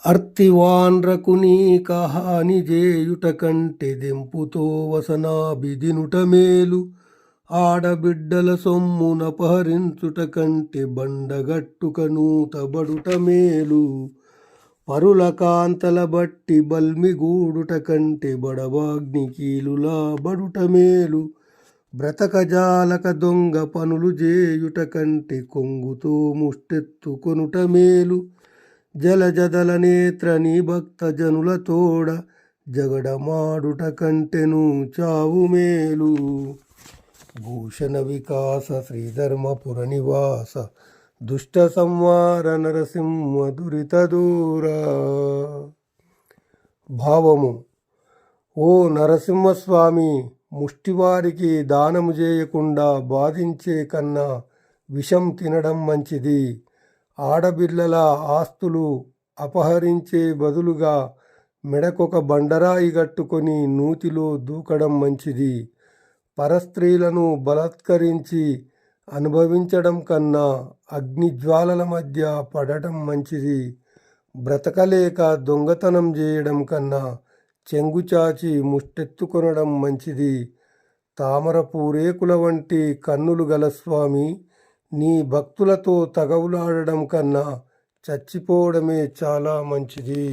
అర్తివాన్రకునీక హాని చేయుట కంటే దెంపుతో వసనాభిదినుట మేలు. ఆడబిడ్డల సొమ్మునపహరించుట కంటే బండగట్టుక నూతబడుట మేలు. పరుల కాంతల బట్టి బల్మిగూడుట కంటే బడవాగ్ని కీలులా బడుట మేలు. బ్రతకజాలక దొంగ పనులు చేయుట కంటే కొంగుతో ముష్టెత్తుకొనుట మేలు. జలజదల నేత్ర నీ భక్త జనుల తోడ జగడమాడుట కంటెను చావు మేలు. భూషణ వికాస శ్రీధర్మపుర నివాస దుష్ట సంవార నరసింహ దురిత దూరా. భావము: ఓ నరసింహస్వామి, ముష్టివారికి దానము చేయకుండా బాధించే కన్నా విషం తినడం మంచిది. ఆడపిల్లల ఆస్తులు అపహరించే బదులుగా మెడకొక బండరాయి కట్టుకొని నూతిలో దూకడం మంచిది. పరస్త్రీలను బలాత్కరించి అనుభవించడం కన్నా అగ్నిజ్వాలల మధ్య పడటం మంచిది. బ్రతకలేక దొంగతనం చేయడం కన్నా చెంగుచాచి ముష్టెత్తుకొనడం మంచిది. తామర పూరేకుల వంటి కన్నులు గల స్వామి, నీ భక్తులతో తగవులాడడం కన్నా చచ్చిపోవడమే చాలా మంచిది.